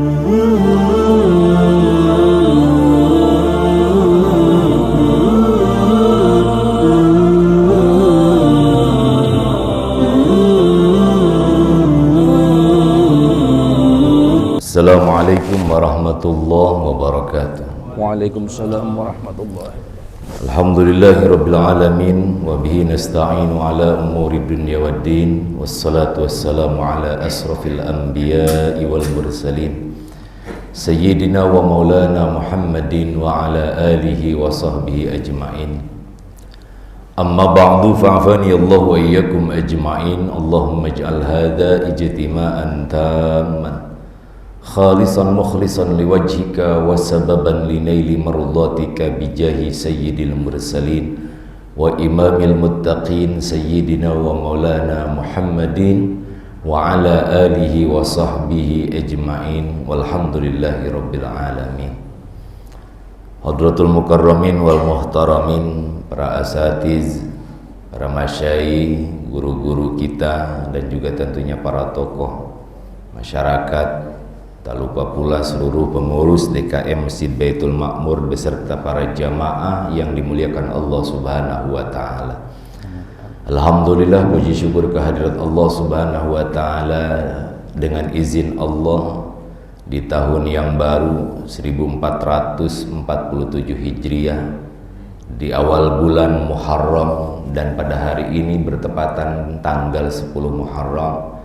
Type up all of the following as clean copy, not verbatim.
Assalamualaikum warahmatullahi wabarakatuh. Waalaikumsalam warahmatullahi wabarakatuh. Alhamdulillahirabbil alamin wa bihi nasta'inu ala umuri dunya waddin wassalatu wassalamu ala asrafil anbiya'i wal mursalin sayyidina wa maulana Muhammadin wa ala alihi wa sahbihi ajma'in. Amma ba'du fa'afani Allah wa iyyakum ajma'in. Allahumma ij'al hadha ijtima'an tamman khalisan mukhlisan liwajhika wa sababan linaili mardatika bijahi sayyidil mursalin wa imamil muttaqin sayyidina wa maulana Muhammadin wa ala alihi wa sahbihi ajma'in walhamdulillahi rabbil alamin. Hadratul mukarramin wal muhtaramin, para asatiz, para masyayikh, guru-guru kita, dan juga tentunya para tokoh masyarakat, tak lupa pula seluruh pengurus DKM Masjid Baitul Ma'mur beserta para jamaah yang dimuliakan Allah Subhanahu wa taala. Alhamdulillah, puji syukur kehadirat Allah Subhanahu wa taala, dengan izin Allah di tahun yang baru 1447 Hijriah, di awal bulan Muharram, dan pada hari ini bertepatan tanggal 10 Muharram,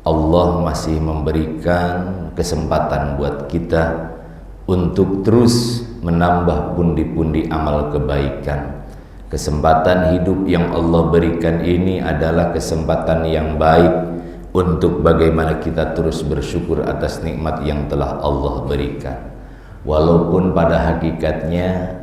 Allah masih memberikan kesempatan buat kita untuk terus menambah pundi-pundi amal kebaikan. Kesempatan hidup yang Allah berikan ini adalah kesempatan yang baik untuk bagaimana kita terus bersyukur atas nikmat yang telah Allah berikan. Walaupun pada hakikatnya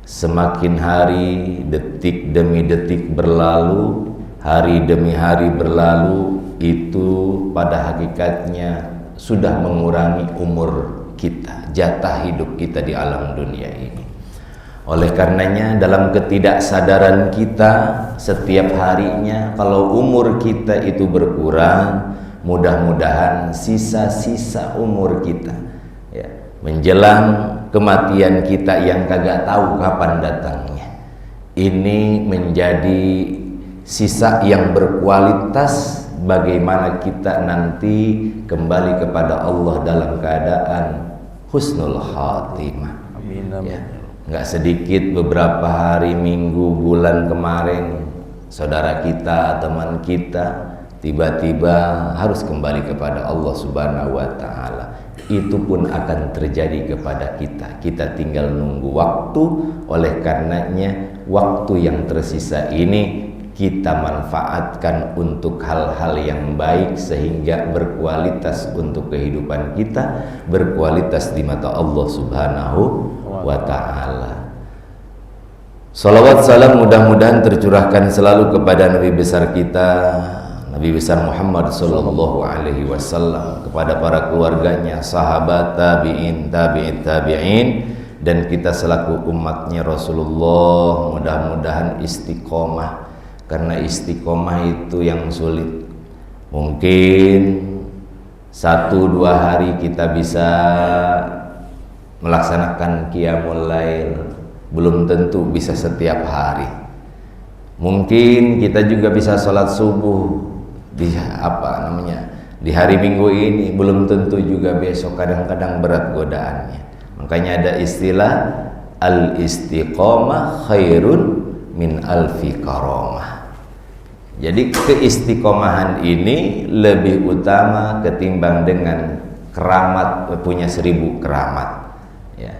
semakin hari, detik demi detik berlalu, hari demi hari berlalu, itu pada hakikatnya sudah mengurangi umur kita, jatah hidup kita di alam dunia ini. Oleh karenanya, dalam ketidaksadaran kita, setiap harinya kalau umur kita itu berkurang, mudah-mudahan sisa-sisa umur kita ya, menjelang kematian kita yang kagak tahu kapan datangnya, ini menjadi sisa yang berkualitas. Bagaimana kita nanti kembali kepada Allah dalam keadaan husnul khatimah. Amin, amin. Ya, nggak sedikit beberapa hari, minggu, bulan kemarin saudara kita, teman kita tiba-tiba harus kembali kepada Allah Subhanahu wa taala. Itu pun akan terjadi kepada kita. Kita tinggal nunggu waktu. Oleh karenanya, waktu yang tersisa ini kita manfaatkan untuk hal-hal yang baik sehingga berkualitas untuk kehidupan kita, berkualitas di mata Allah Subhanahu wa taala. Salawat salam mudah-mudahan tercurahkan selalu kepada Nabi besar kita, Nabi besar Muhammad sallallahu alaihi wasallam, kepada para keluarganya, sahabat, tabi'in, tabi'in, tabi'in, dan kita selaku umatnya Rasulullah. Mudah-mudahan istiqomah, karena istiqomah itu yang sulit. Mungkin 1-2 hari kita bisa melaksanakan qiyamul lail, belum tentu bisa setiap hari. Mungkin kita juga bisa sholat subuh di di hari Minggu ini, belum tentu juga besok. Kadang-kadang berat godaannya. Makanya ada istilah al-istiqomah khairun min alfi karamah. Jadi keistiqomahan ini lebih utama ketimbang dengan keramat, punya 1000 keramat ya.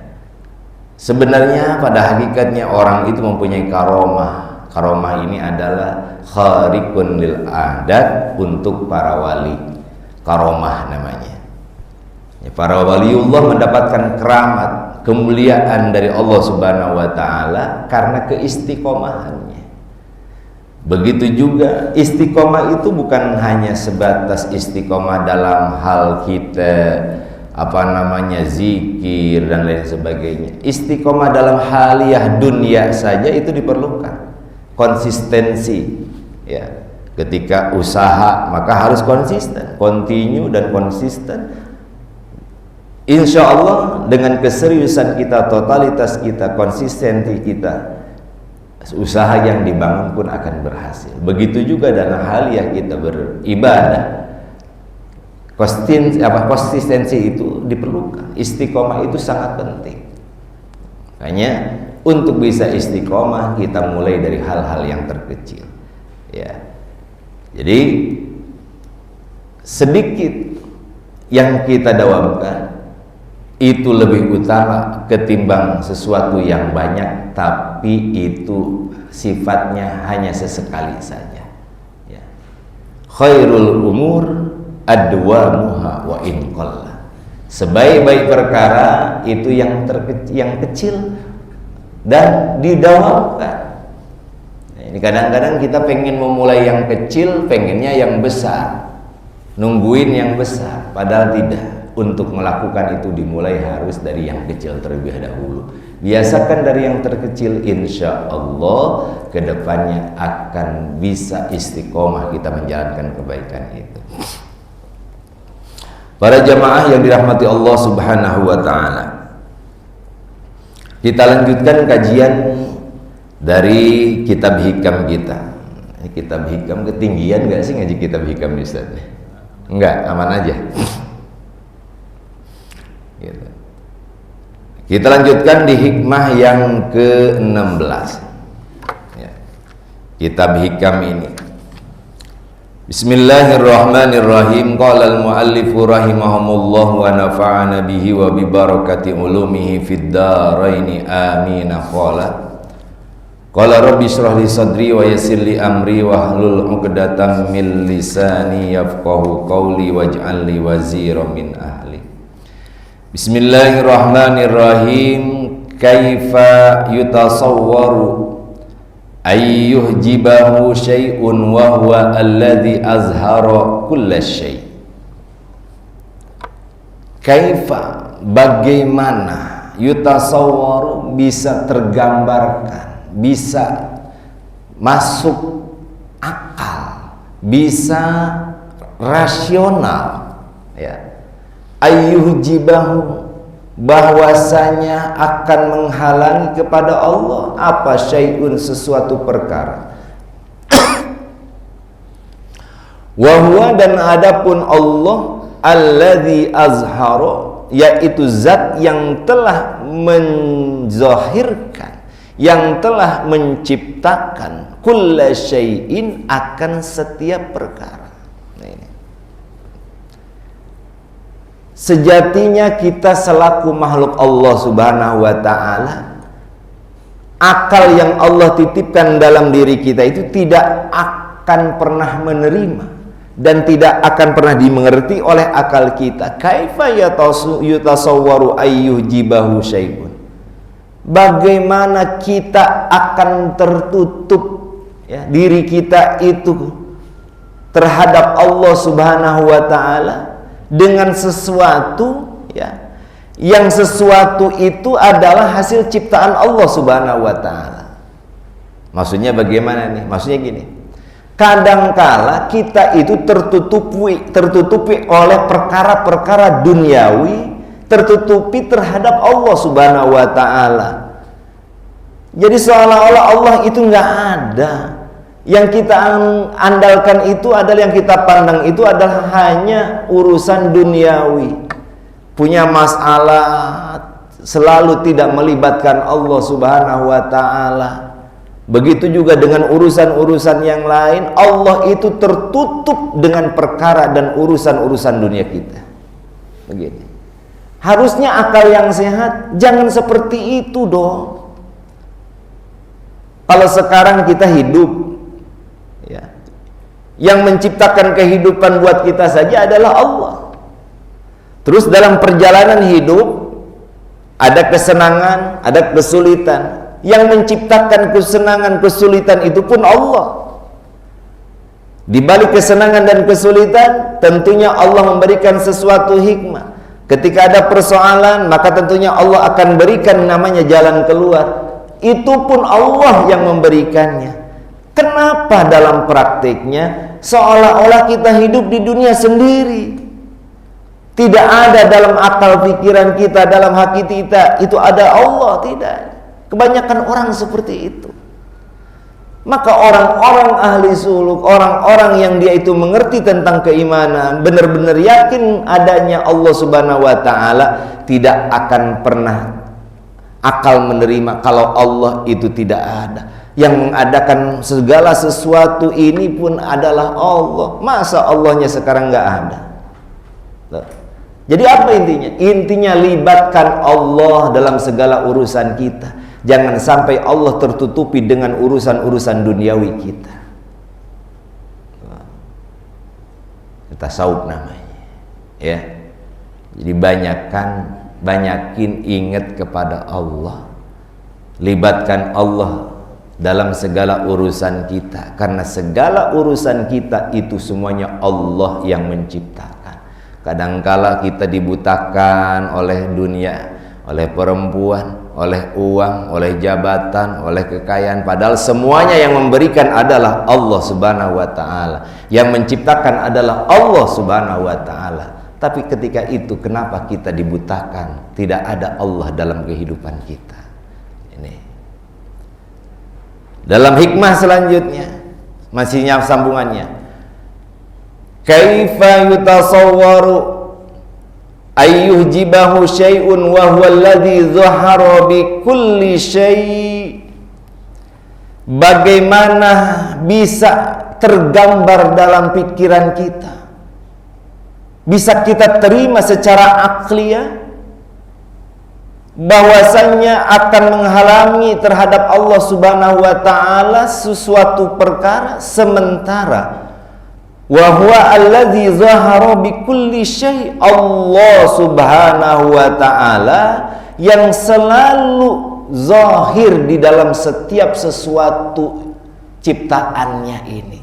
Sebenarnya pada hakikatnya orang itu mempunyai karomah. Karomah ini adalah khariqun lil adat untuk para wali. Karomah namanya ya, para waliullah mendapatkan keramat, kemuliaan dari Allah Subhanahu wa taala karena keistiqomahannya. Begitu juga istiqomah itu bukan hanya sebatas istiqomah dalam hal kita zikir dan lain sebagainya. Istiqomah dalam haliyah dunia saja itu diperlukan konsistensi ya. Ketika usaha maka harus konsisten, continue dan konsisten. insya Allah dengan keseriusan kita, totalitas kita, konsistensi kita, usaha yang dibangun pun akan berhasil. Begitu juga dalam hal yang kita beribadah, konsistensi itu diperlukan. Istiqomah itu sangat penting. Makanya untuk bisa istiqomah kita mulai dari hal-hal yang terkecil. Ya, jadi sedikit yang kita dawamkan itu lebih utama ketimbang sesuatu yang banyak tapi itu sifatnya hanya sesekali saja. Ya. Khairul umur adwamuha wa in qalla. Sebaik-baik perkara itu yang kecil dan didawamkan. Nah, ini kadang-kadang kita pengen memulai yang kecil, pengennya yang besar, nungguin yang besar, padahal tidak. Untuk melakukan itu dimulai harus dari yang kecil terlebih dahulu. Biasakan dari yang terkecil, insya Allah kedepannya akan bisa istiqomah kita menjalankan kebaikan itu. Para jamaah yang dirahmati Allah Subhanahu wa ta'ala, kita lanjutkan kajian dari kitab hikam kita. Ini kitab hikam ketinggian gak sih ngaji kitab hikam di Ustaz? Enggak, aman aja. Gitu. Kita lanjutkan di hikmah yang ke-16 ya. Kitab hikam ini. Bismillahirrahmanirrahim. Qala al-muallifu rahimahumullah wa nafa'ana bihi wa bi barakati ulumihi fid dharaini amin. Qala rabbi shrah li sadri wa yassir li amri wahlul 'uqdatam min lisani yafqahu qawli waj'al li waziran min ahli. Bismillahirrahmanirrahim. Kaifa yutasawwaru ayyuhjibahu syai'un wa huwa alladhi azhara kulla syai'. Kaifa, bagaimana, yutasawwaru, bisa tergambarkan, bisa masuk akal, bisa rasional, ya. Ayyuhjibahu, bahwasanya akan menghalangi kepada Allah apa syai'un, sesuatu perkara. Wahwa, dan adapun Allah, alladzi azhara, yaitu zat yang telah menzahirkan, yang telah menciptakan kulla syai'in, akan setiap perkara. Sejatinya kita selaku makhluk Allah Subhanahu wa ta'ala, akal yang Allah titipkan dalam diri kita itu tidak akan pernah menerima dan tidak akan pernah dimengerti oleh akal kita. Kaifa yutasawwaru ayyuhjibahu syai'un, bagaimana kita akan tertutup, ya, diri kita itu terhadap Allah Subhanahu wa ta'ala dengan sesuatu, ya, yang sesuatu itu adalah hasil ciptaan Allah Subhanahu wa ta'ala. Maksudnya bagaimana nih? Maksudnya gini, kadangkala kita itu tertutupi oleh perkara-perkara duniawi, tertutupi terhadap Allah Subhanahu wa ta'ala. Jadi seolah-olah Allah itu nggak ada. Yang kita andalkan itu adalah, yang kita pandang itu adalah hanya urusan duniawi. Punya masalah selalu tidak melibatkan Allah Subhanahu wa ta'ala. Begitu juga dengan urusan-urusan yang lain, Allah itu tertutup dengan perkara dan urusan-urusan dunia kita. Begini. Harusnya akal yang sehat jangan seperti itu dong. Kalau sekarang kita hidup, ya, yang menciptakan kehidupan buat kita saja adalah Allah. Terus dalam perjalanan hidup ada kesenangan, ada kesulitan. Yang menciptakan kesenangan, kesulitan itu pun Allah. Di balik kesenangan dan kesulitan, tentunya Allah memberikan sesuatu hikmah. Ketika ada persoalan, maka tentunya Allah akan berikan namanya jalan keluar. Itu pun Allah yang memberikannya. Kenapa dalam praktiknya seolah-olah kita hidup di dunia sendiri? Tidak ada dalam akal pikiran kita, dalam hati kita itu ada Allah, tidak. Kebanyakan orang seperti itu. Maka orang-orang ahli suluk, orang-orang yang dia itu mengerti tentang keimanan, benar-benar yakin adanya Allah Subhanahu wa taala, tidak akan pernah akal menerima kalau Allah itu tidak ada. Yang mengadakan segala sesuatu ini pun adalah Allah. Masa Allahnya sekarang nggak ada? Jadi apa intinya? Intinya libatkan Allah dalam segala urusan kita. Jangan sampai Allah tertutupi dengan urusan-urusan duniawi kita. Tasawuf namanya. Ya. Jadi banyakin ingat kepada Allah. Libatkan Allah dalam segala urusan kita, karena segala urusan kita itu semuanya Allah yang menciptakan. Kadangkala kita dibutakan oleh dunia, oleh perempuan, oleh uang, oleh jabatan, oleh kekayaan, padahal semuanya yang memberikan adalah Allah Subhanahu wa taala. Yang menciptakan adalah Allah Subhanahu wa taala. Tapi ketika itu kenapa kita dibutakan? Tidak ada Allah dalam kehidupan kita. Ini. Dalam hikmah selanjutnya, masih sambungannya. Kaifa yutasawwaru ayyuhjibahu syai'un wa huwa alladhi dhahara bi kulli syai'. Bagaimana bisa tergambar dalam pikiran kita, bisa kita terima secara akliyah bahwasannya akan menghalangi terhadap Allah Subhanahu wa taala sesuatu perkara, sementara wa huwa alladzi zahara bi kulli syai', Allah Subhanahu wa taala yang selalu zahir di dalam setiap sesuatu ciptaannya ini.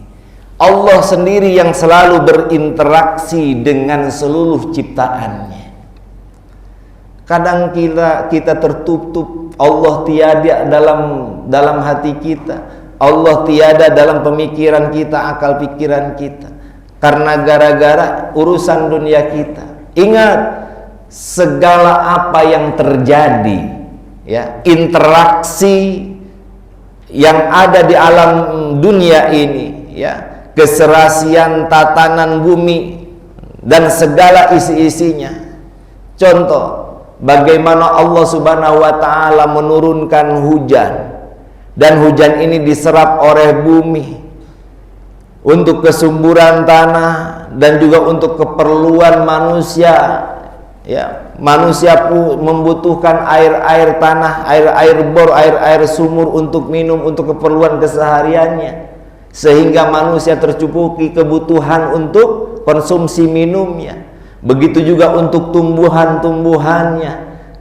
Allah sendiri yang selalu berinteraksi dengan seluruh ciptaannya. Kadang kita tertutup, Allah tiada dalam hati kita, Allah tiada dalam pemikiran kita, akal pikiran kita, karena gara-gara urusan dunia kita. Ingat, segala apa yang terjadi, ya, interaksi yang ada di alam dunia ini, ya, keserasian tatanan bumi dan segala isi-isinya. Contoh, bagaimana Allah Subhanahu wa taala menurunkan hujan, dan hujan ini diserap oleh bumi untuk kesuburan tanah dan juga untuk keperluan manusia. Ya, manusia pun membutuhkan air tanah, air bor, air sumur untuk minum, untuk keperluan kesehariannya, sehingga manusia tercukupi kebutuhan untuk konsumsi minumnya. Begitu juga untuk tumbuhan-tumbuhannya.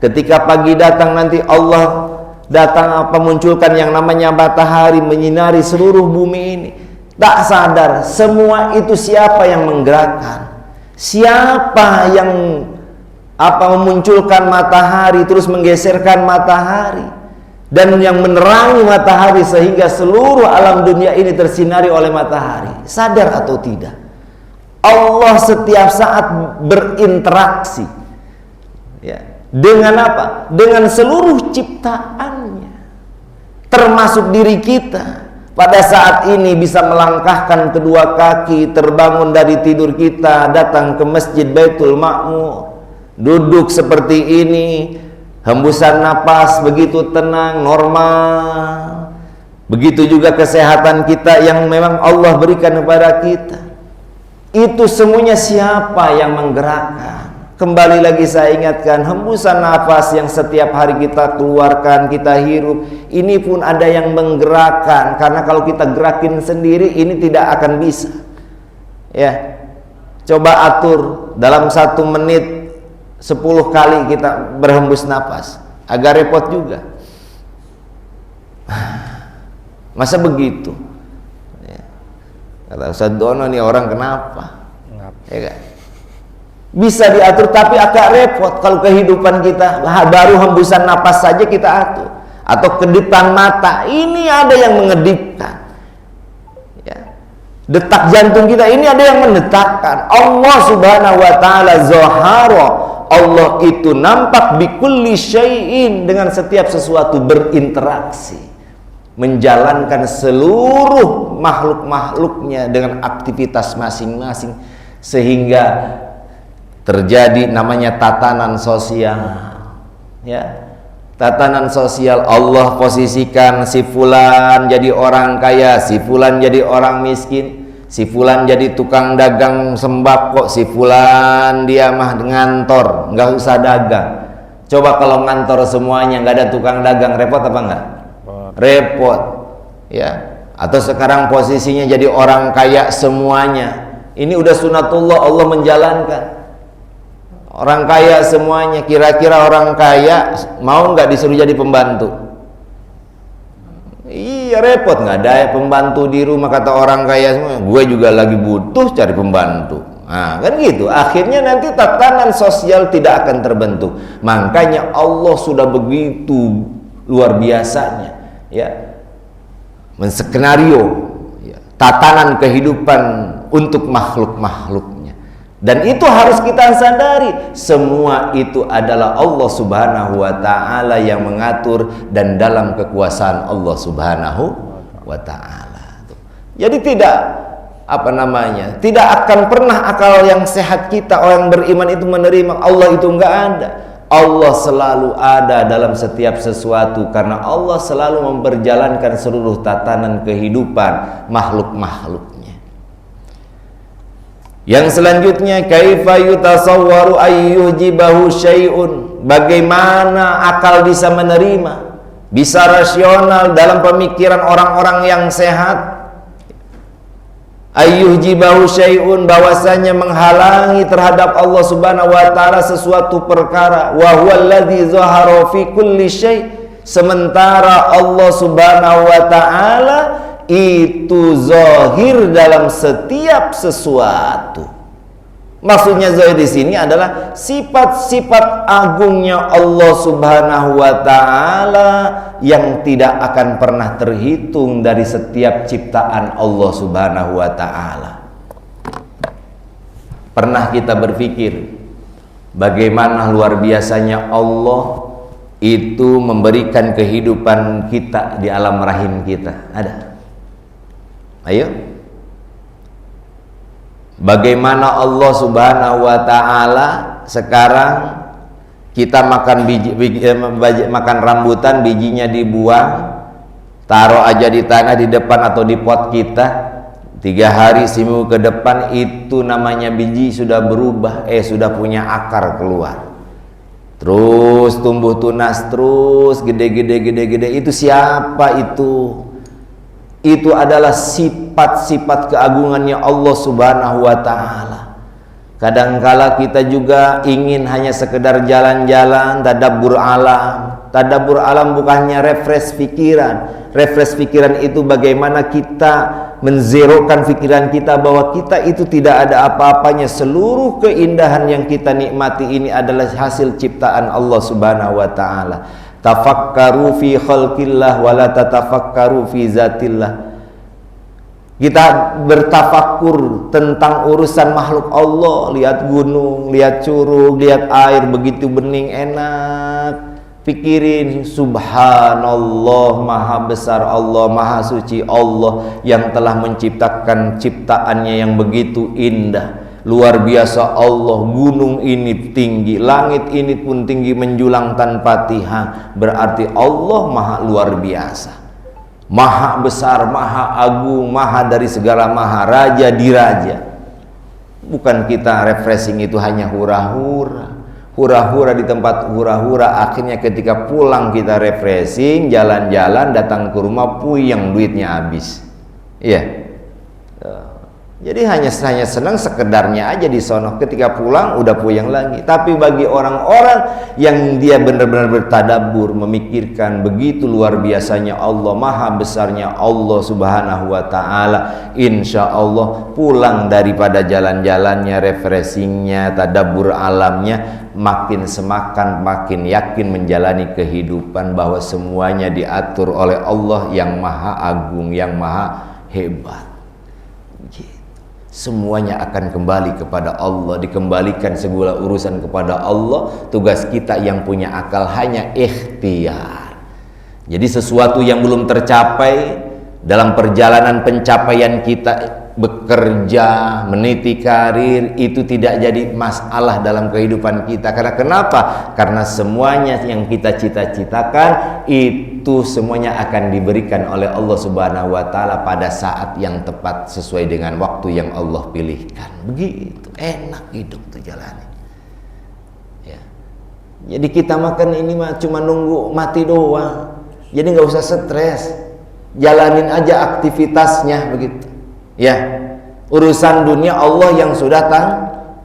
Ketika pagi datang nanti Allah datang munculkan yang namanya matahari menyinari seluruh bumi ini. Tak sadar semua itu siapa yang menggerakkan? Siapa yang memunculkan matahari, terus menggeserkan matahari, dan yang menerangi matahari sehingga seluruh alam dunia ini tersinari oleh matahari? Sadar atau tidak? Allah setiap saat berinteraksi, ya, dengan apa? Dengan seluruh ciptaannya, termasuk diri kita. Pada saat ini bisa melangkahkan kedua kaki, terbangun dari tidur kita, datang ke Masjid Baitul Ma'mur, duduk seperti ini, hembusan napas begitu tenang, normal. Begitu juga kesehatan kita yang memang Allah berikan kepada kita. Itu semuanya siapa yang menggerakkan? Kembali lagi saya ingatkan, hembusan nafas yang setiap hari kita keluarkan, kita hirup, ini pun ada yang menggerakkan. Karena kalau kita gerakin sendiri, ini tidak akan bisa. Ya, coba atur dalam 1 menit 10 kali kita berhembus nafas, agak repot juga. Masa begitu? Kata Ustaz Dono, nih orang kenapa? Ya kan? Bisa diatur tapi agak repot kalau kehidupan kita baru hembusan napas saja kita atur, atau kedipan mata ini ada yang mengedipkan. Ya. Detak jantung kita ini ada yang mendetakkan. Allah Subhanahu wa taala zahara, Allah itu nampak bikulli syai'in, dengan setiap sesuatu berinteraksi, menjalankan seluruh makhluk-makhluknya dengan aktivitas masing-masing, sehingga terjadi namanya tatanan sosial. Ya, tatanan sosial. Allah posisikan si fulan jadi orang kaya, si fulan jadi orang miskin, si fulan jadi tukang dagang sembako, si fulan dia mah ngantor, nggak usah dagang. Coba kalau ngantor semuanya, nggak ada tukang dagang, repot apa enggak? Repot. Ya. Atau sekarang posisinya jadi orang kaya semuanya. Ini udah sunatullah, Allah menjalankan. Orang kaya semuanya. Kira-kira orang kaya mau nggak disuruh jadi pembantu? Iya, repot. Nggak ada pembantu di rumah, kata orang kaya semua. Gue juga lagi butuh cari pembantu. Nah, kan gitu. Akhirnya nanti tatanan sosial tidak akan terbentuk. Makanya Allah sudah begitu luar biasanya, ya, menskenario, ya, tatanan kehidupan untuk makhluk-makhluknya. Dan itu harus kita sadari, semua itu adalah Allah Subhanahu wa taala yang mengatur dan dalam kekuasaan Allah Subhanahu wa taala. Jadi tidak tidak akan pernah akal yang sehat kita, orang beriman itu menerima Allah itu enggak ada. Allah selalu ada dalam setiap sesuatu, karena Allah selalu memperjalankan seluruh tatanan kehidupan makhluk-makhluknya. Yang selanjutnya, kaifa yutasawwaru ayyujibahu syai'un, bagaimana akal bisa menerima, bisa rasional dalam pemikiran orang-orang yang sehat. Ayyujibahu syai'un, bahwasanya menghalangi terhadap Allah Subhanahu wa taala sesuatu perkara. Wa huwal ladzi zahara fi kulli syai', sementara Allah Subhanahu wa taala itu zahir dalam setiap sesuatu. Maksudnya zahir di sini adalah sifat-sifat agungnya Allah Subhanahu wa taala yang tidak akan pernah terhitung dari setiap ciptaan Allah Subhanahu wa taala. Pernah kita berpikir bagaimana luar biasanya Allah itu memberikan kehidupan kita di alam rahim kita? Ada? Ayo. Bagaimana Allah Subhanahu wa taala sekarang kita makan makan rambutan, bijinya dibuang, taruh aja di tanah di depan atau di pot kita, 3 hari seminggu ke depan itu namanya biji sudah berubah, sudah punya akar keluar, terus tumbuh tunas, terus gede. Itu siapa itu? Itu adalah sifat-sifat keagungannya Allah Subhanahu wa taala. Kadangkala kita juga ingin hanya sekedar jalan-jalan, tadabbur alam. Tadabbur alam bukannya refresh pikiran. Refresh pikiran itu bagaimana kita menzerokan pikiran kita bahwa kita itu tidak ada apa-apanya. Seluruh keindahan yang kita nikmati ini adalah hasil ciptaan Allah Subhanahu wa taala. Tafakkaru fi khalqillah wa la tatafakkaru fi zatillah. Kita bertafakkur tentang urusan makhluk Allah, lihat gunung, lihat curug, lihat air begitu bening enak. Pikirin, subhanallah, maha besar Allah, maha suci Allah yang telah menciptakan ciptaannya yang begitu indah. Luar biasa Allah, gunung ini tinggi, langit ini pun tinggi menjulang tanpa tiha. Berarti Allah maha luar biasa, maha besar, maha agung, maha dari segala maha, raja diraja. Bukan kita refreshing itu hanya hura-hura. Hura-hura di tempat hura-hura, akhirnya ketika pulang kita refreshing, jalan-jalan, datang ke rumah puyeng, duitnya habis. Iya. Jadi hanya senang sekedarnya aja di sono, ketika pulang udah puyeng lagi. Tapi bagi orang-orang yang dia benar-benar bertadabbur, memikirkan begitu luar biasanya Allah, maha besarnya Allah Subhanahu wa taala, insya Allah pulang daripada jalan-jalannya, refreshingnya, tadabbur alamnya, makin semakan, makin yakin menjalani kehidupan bahwa semuanya diatur oleh Allah yang maha agung, yang maha hebat. Semuanya akan kembali kepada Allah, dikembalikan segala urusan kepada Allah. Tugas kita yang punya akal hanya ikhtiar. Jadi sesuatu yang belum tercapai dalam perjalanan pencapaian kita, bekerja, meniti karir, itu tidak jadi masalah dalam kehidupan kita. Karena kenapa? Karena semuanya yang kita cita-citakan itu semuanya akan diberikan oleh Allah Subhanahu wa Ta'ala pada saat yang tepat sesuai dengan waktu yang Allah pilihkan. Begitu enak hidup tuh jalani. Ya. Jadi kita makan ini mah cuma nunggu mati doang. Jadi nggak usah stres, jalanin aja aktivitasnya begitu. Ya, urusan dunia Allah yang sudah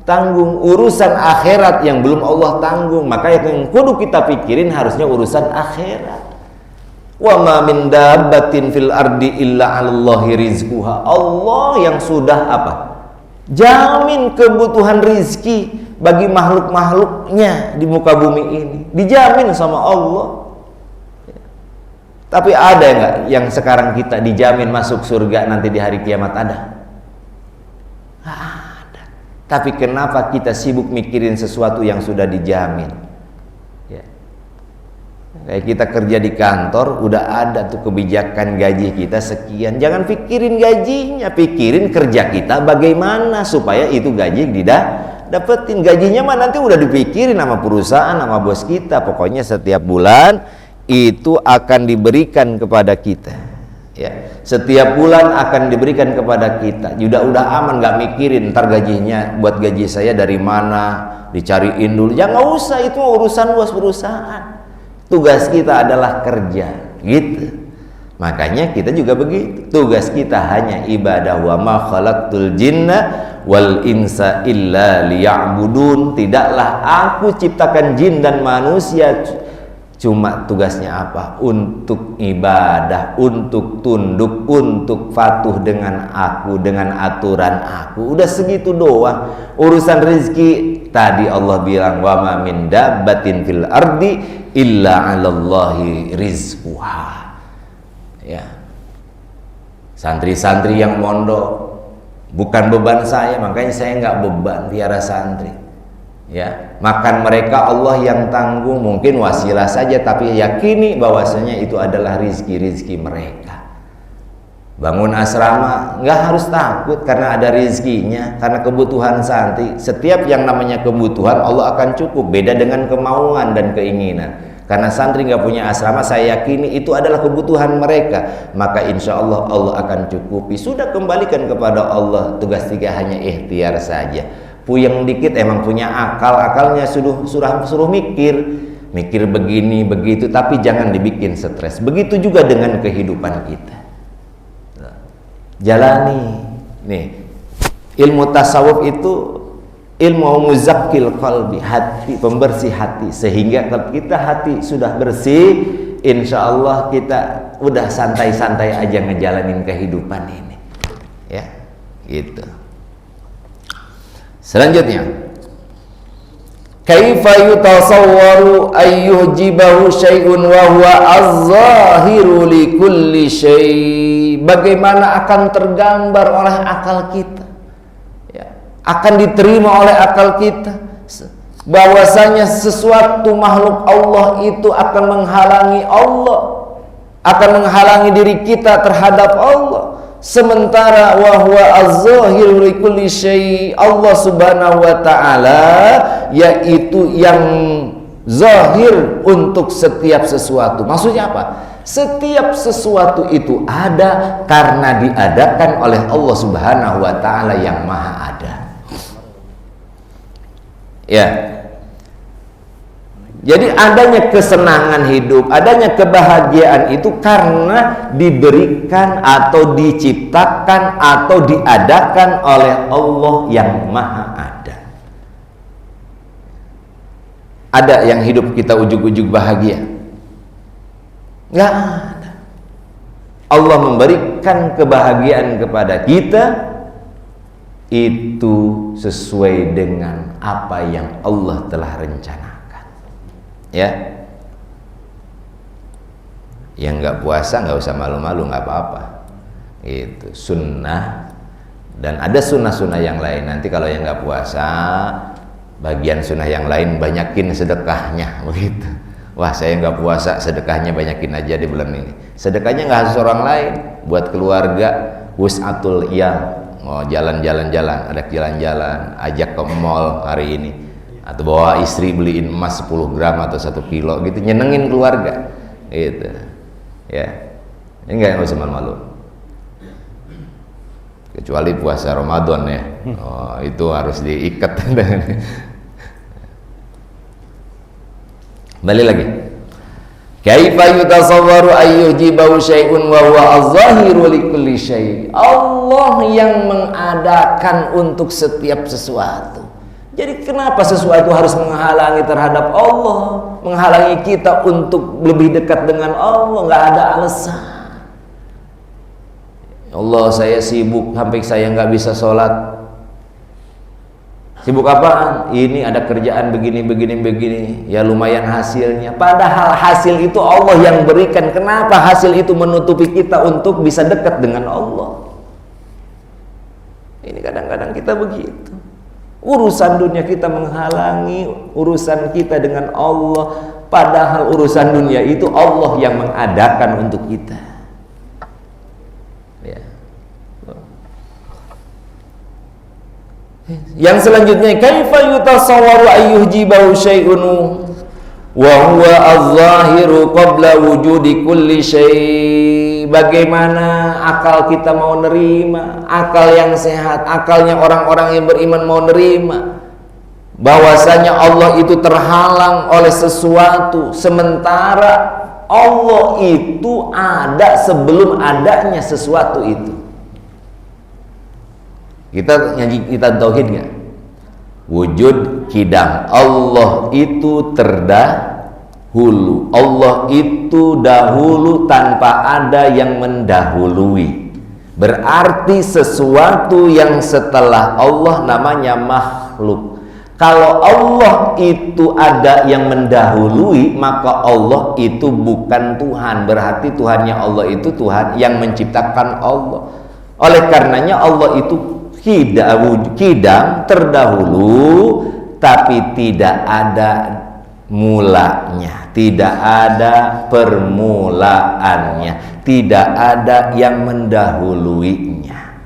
tanggung, urusan akhirat yang belum Allah tanggung. Maka yang kudu kita pikirin harusnya urusan akhirat. Wa ma min dabbatin fil ardi illa 'alallahi rizquha. Allah yang sudah apa? Jamin kebutuhan rizki bagi makhluk-makhluknya di muka bumi ini. Dijamin sama Allah. Tapi ada nggak yang sekarang kita dijamin masuk surga nanti di hari kiamat? Ada? Nggak ada. Tapi kenapa kita sibuk mikirin sesuatu yang sudah dijamin? Ya. Kayak kita kerja di kantor, udah ada tuh kebijakan gaji kita sekian. Jangan pikirin gajinya, pikirin kerja kita bagaimana supaya itu gaji dapetin. Gajinya mah nanti udah dipikirin sama perusahaan, sama bos kita. Pokoknya setiap bulan itu akan diberikan kepada kita, ya. Setiap bulan akan diberikan kepada kita. Udah aman, nggak mikirin ntar gajinya, buat gaji saya dari mana, dicariin dulu. Ya nggak usah, itu urusan bos perusahaan. Tugas kita adalah kerja, gitu. Makanya kita juga begitu. Tugas kita hanya ibadah. Wa ma khalaqtul jinna wal insa illa liya'budun. Tidaklah aku ciptakan jin dan manusia cuma tugasnya apa? Untuk ibadah, untuk tunduk, untuk patuh dengan aku, dengan aturan aku. Udah segitu doang. Urusan rezeki tadi Allah bilang wa ma min dabbatin fil ardi illa 'alallahi rizquha. Ya. Santri-santri yang mondok bukan beban saya, makanya saya nggak beban tiara santri. Ya, makan mereka Allah yang tanggung, mungkin wasilah saja, tapi yakini bahwasanya itu adalah rizki mereka. Bangun asrama nggak harus takut karena ada rizkinya, karena kebutuhan santri. Setiap yang namanya kebutuhan Allah akan cukup, beda dengan kemauan dan keinginan. Karena santri nggak punya asrama, saya yakini itu adalah kebutuhan mereka, maka insya Allah Allah akan cukupi. Sudah kembalikan kepada Allah. Tugas tiga hanya ikhtiar saja. Puyeng dikit emang punya akal, akalnya suruh mikir begini begitu, tapi jangan dibikin stres. Begitu juga dengan kehidupan kita. Jalani nih, ilmu tasawuf itu ilmu muzakkil qalbi, hati, pembersih hati. Sehingga kalau kita hati sudah bersih, insya Allah kita udah santai-santai aja ngejalanin kehidupan ini, ya gitu. Selanjutnya, kaifa yutasawwaru ayyujibahu syai'un wa huwa az-zahiru li kulli syai'. Bagaimana akan tergambar oleh akal kita, ya, akan diterima oleh akal kita bahwasanya sesuatu makhluk Allah itu akan menghalangi Allah, akan menghalangi diri kita terhadap Allah. Sementara wa huwa az-zahiru li kulli syai', Allah Subhanahu wa taala yaitu yang zahir untuk setiap sesuatu. Maksudnya apa? Setiap sesuatu itu ada karena diadakan oleh Allah Subhanahu wa taala yang maha ada. Ya. Jadi adanya kesenangan hidup, adanya kebahagiaan itu karena diberikan atau diciptakan atau diadakan oleh Allah yang maha ada. Ada yang hidup kita ujug-ujug bahagia? Nggak ada. Allah memberikan kebahagiaan kepada kita itu sesuai dengan apa yang Allah telah rencanakan. Ya, yang nggak puasa nggak usah malu-malu, nggak apa-apa. Itu sunnah Dan ada sunnah-sunnah yang lain. Nanti kalau yang nggak puasa, bagian sunnah yang lain banyakin sedekahnya, begitu. Wah, saya nggak puasa, sedekahnya banyakin aja di bulan ini. Sedekahnya nggak harus orang lain, buat keluarga, wus'atul iyam. Oh, jalan-jalan, ada jalan-jalan, ajak ke mall hari ini, atau bawa istri beliin emas 10 gram atau 1 kilo gitu, nyenengin keluarga gitu ya. Ini nggak usah malu, kecuali puasa Ramadan ya. Oh, itu harus diikat. Balik lagi, kaifa yutasawwaru ayyujibahu syai'un wa huwa az-zahiru likulli syai'. Allah yang mengadakan untuk setiap sesuatu. Jadi kenapa sesuatu harus menghalangi terhadap Allah, menghalangi kita untuk lebih dekat dengan Allah? Nggak ada alasan. Allah, saya sibuk sampai saya nggak bisa sholat. Sibuk apaan? Ini ada kerjaan begini. Ya lumayan hasilnya. Padahal hasil itu Allah yang berikan. Kenapa hasil itu menutupi kita untuk bisa dekat dengan Allah? Ini kadang-kadang kita begitu. Urusan dunia kita menghalangi urusan kita dengan Allah. Padahal urusan dunia itu Allah yang mengadakan untuk kita. Ya. Yang selanjutnya, kaifa yutasawwaru ayyujibahu syai'un wa huwa az-zahiru qabla wujudi kulli syai'. Bagaimana akal kita mau nerima, akal yang sehat, akalnya orang-orang yang beriman mau nerima bahwasanya Allah itu terhalang oleh sesuatu, sementara Allah itu ada sebelum adanya sesuatu itu. Kita tauhid nggak? Wujud kidam, Allah itu terdahulu, Allah itu dahulu tanpa ada yang mendahului. Berarti sesuatu yang setelah Allah namanya makhluk. Kalau Allah itu ada yang mendahului, maka Allah itu bukan Tuhan. Berarti Tuhannya Allah itu Tuhan yang menciptakan Allah. Oleh karenanya Allah itu kidam, terdahulu, tapi tidak ada mulanya, tidak ada permulaannya, tidak ada yang mendahuluinya.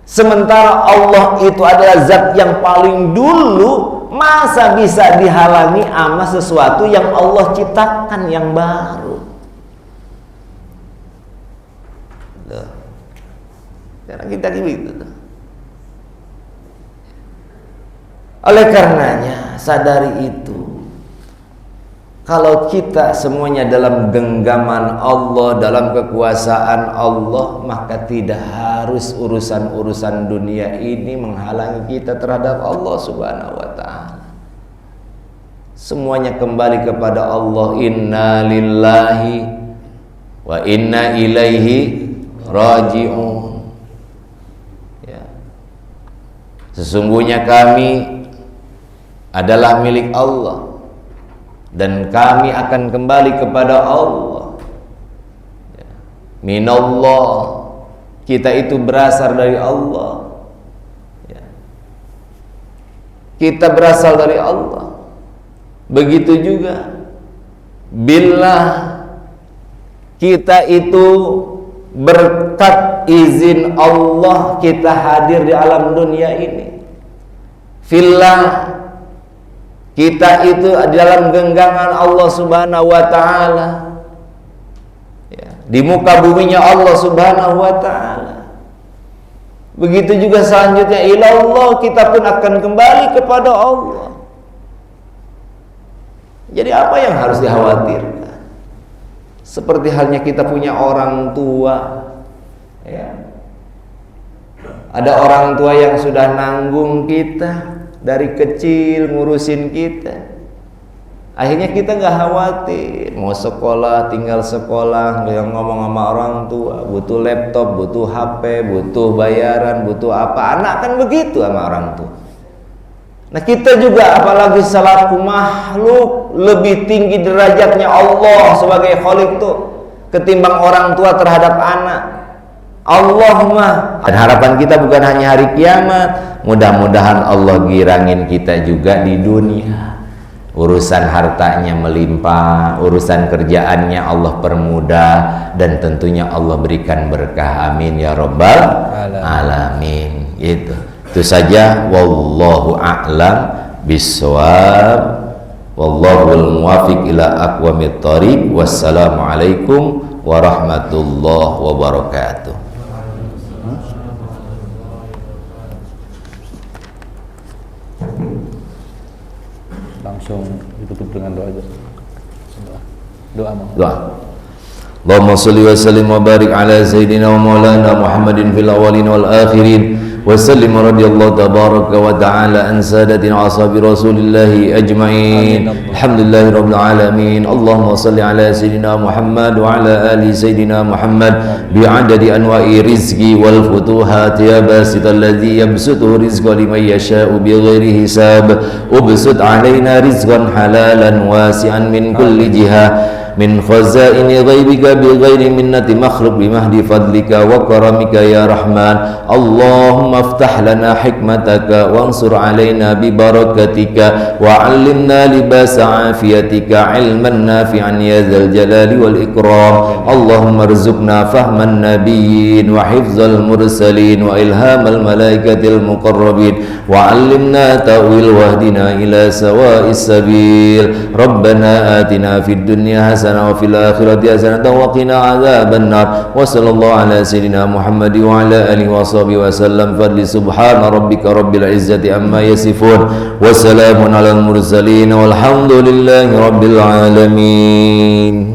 Sementara Allah itu adalah zat yang paling dulu, masa bisa dihalangi sama sesuatu yang Allah ciptakan yang baru? Karena kita gitu. Oleh karenanya sadari itu. Kalau kita semuanya dalam genggaman Allah, dalam kekuasaan Allah, maka tidak harus urusan-urusan dunia ini menghalangi kita terhadap Allah Subhanahu wa ta'ala. Semuanya kembali kepada Allah. Inna lillahi wa inna ilaihi raji'un. Sesungguhnya kami adalah milik Allah dan kami akan kembali kepada Allah. Minallah, kita itu berasal dari Allah. Kita berasal dari Allah. Begitu juga billah, kita itu berkat izin Allah kita hadir di alam dunia ini. Fillah, kita itu di dalam genggaman Allah Subhanahu wa ta'ala, ya, di muka buminya Allah Subhanahu wa ta'ala. Begitu juga selanjutnya ilallah, kita pun akan kembali kepada Allah. Jadi apa yang harus dikhawatirkan? Seperti halnya kita punya orang tua, ya. Ada orang tua yang sudah nanggung kita dari kecil, ngurusin kita. Akhirnya kita nggak khawatir, mau sekolah tinggal sekolah, yang ngomong sama orang tua, butuh laptop, butuh HP, butuh bayaran, butuh apa. Anak kan begitu sama orang tua. Nah kita juga apalagi selaku makhluk, lebih tinggi derajatnya Allah sebagai Khaliq tuh ketimbang orang tua terhadap anak. Allahumma. Dan harapan kita bukan hanya hari kiamat, mudah-mudahan Allah girangin kita juga di dunia. Urusan hartanya melimpah, urusan kerjaannya Allah permudah, dan tentunya Allah berikan berkah. Amin ya rabbal alamin. Itu saja. Wallahu a'lam bishawab. Wallahul muwafiq ila aqwamit thoriq. Wassalamualaikum warahmatullahi wabarakatuh. Langsung ditutup dengan doa aja. Doa. Allahumma sholli wa sallim wa barik ala sayyidina wa maulana Muhammadin fil awwalin wal akhirin wa sallim radhiyallahu tabaraka wa ta'ala an sadatina ashabi rasulillahi ajma'in. Alhamdulillahi rabbil alamin. Allahumma sholli ala sayyidina Muhammad wa ala ali sayyidina Muhammad bi'adadi anwa'i rizqi wal futuhat ya basit alladhi yabsutu rizqa liman yasha'u bighairi hisab ubsut alaina rizqan halalan wasi'an min kulli jihah min khazaini ghaibika bighairi minnati makhluk bimahdi fadlika wa karamika ya rahman. Allahumma aftah lana hikmataka wansur alaina bibarakatika wa allimna libasa afiyatika ilman nafi'an ya dzal jalali wal ikram. Allahumma rzuqna fahman nabiyyin wa hifzal mursalin wa ilhamal malaikatil muqarrabin wa allimna ta'wil wahdina ila sawa'is sabil. Rabbana atina fid dunya hasanah wa fil akhirati hasanah wa qina adzaban nar. Wa sallallahu ala sayyidina Muhammad wa ala alihi wa sahbihi wa sallam. Fadli subhana rabbika rabbil izzati amma yasifun wa salamun alal mursalin walhamdulillahi rabbil alamin.